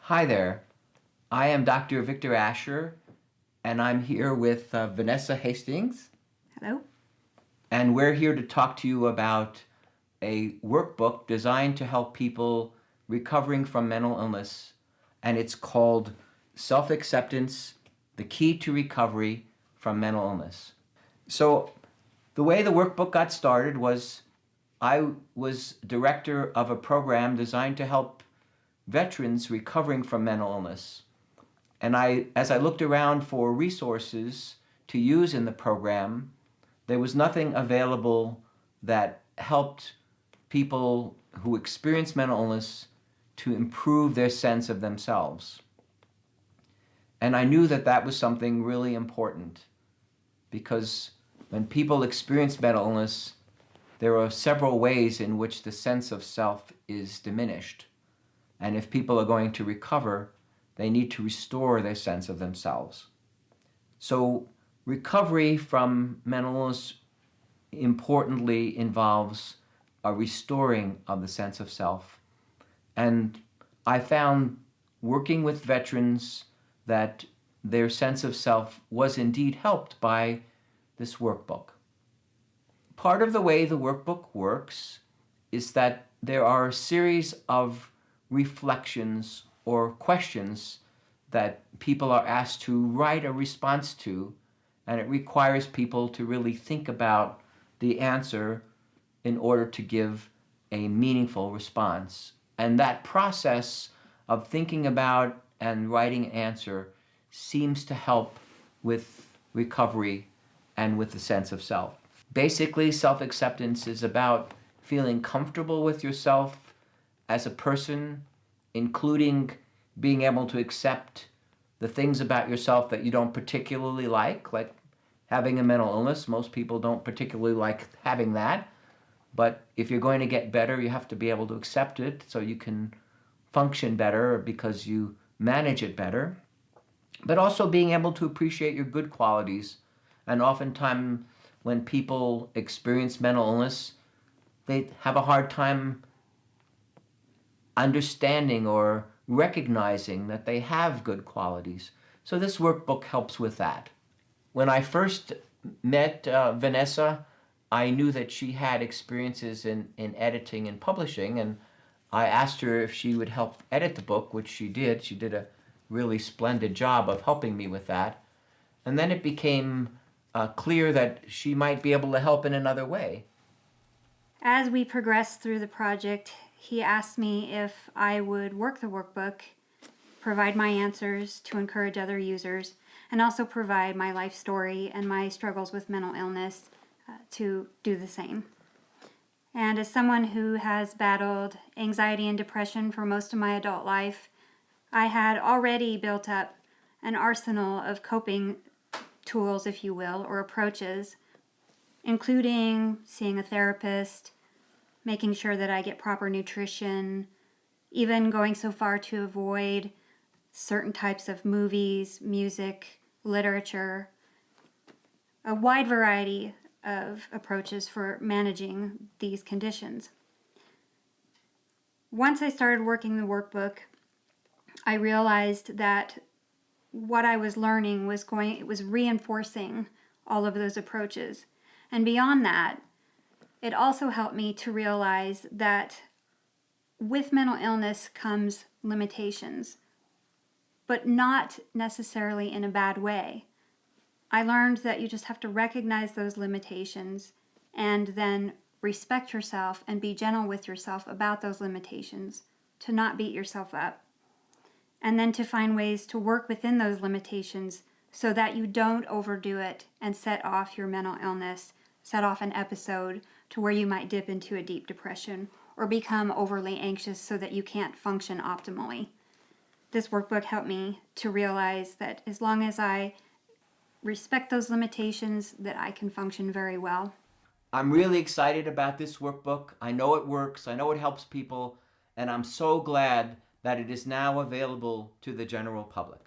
Hi there. I am Dr. Victor Ashear, and I'm here with Vanessa Hastings, Hello. and we're here to talk to you about a workbook designed to help people recovering from mental illness, and it's called Self-Acceptance, the Key to Recovery from Mental Illness. So the way the workbook got started was I was director of a program designed to help veterans recovering from mental illness. And as I looked around for resources to use in the program, there was nothing available that helped people who experience mental illness to improve their sense of themselves. And I knew that that was something really important because when people experience mental illness, there are several ways in which the sense of self is diminished. And if people are going to recover, they need to restore their sense of themselves. So recovery from mental illness importantly involves a restoring of the sense of self. And I found working with veterans that their sense of self was indeed helped by this workbook. Part of the way the workbook works is that there are a series of reflections or questions that people are asked to write a response to, and it requires people to really think about the answer in order to give a meaningful response. And that process of thinking about and writing an answer seems to help with recovery and with the sense of self. Basically, self-acceptance is about feeling comfortable with yourself as a person, including being able to accept the things about yourself that you don't particularly like having a mental illness. Most people don't particularly like having that. But if you're going to get better, you have to be able to accept it so you can function better because you manage it better. But also being able to appreciate your good qualities. And oftentimes when people experience mental illness, they have a hard time understanding or recognizing that they have good qualities. So this workbook helps with that. When I first met Vanessa, I knew that she had experiences in editing and publishing, and I asked her if she would help edit the book, which she did. She did a really splendid job of helping me with that. And then it became clear that she might be able to help in another way. As we progressed through the project, he asked me if I would work the workbook, provide my answers to encourage other users, and also provide my life story and my struggles with mental illness to do the same. And as someone who has battled anxiety and depression for most of my adult life, I had already built up an arsenal of coping tools, if you will, or approaches, including seeing a therapist, making sure that I get proper nutrition, even going so far to avoid certain types of movies, music, literature, a wide variety of approaches for managing these conditions. Once I started working the workbook, I realized that what I was learning was reinforcing all of those approaches. And beyond that, it also helped me to realize that with mental illness comes limitations, but not necessarily in a bad way. I learned that you just have to recognize those limitations and then respect yourself and be gentle with yourself about those limitations, to not beat yourself up, and then to find ways to work within those limitations so that you don't overdo it and set off your mental illness, set off an episode to where you might dip into a deep depression or become overly anxious so that you can't function optimally. This workbook helped me to realize that as long as I respect those limitations, that I can function very well. I'm really excited about this workbook. I know it works, I know it helps people, and I'm so glad that it is now available to the general public.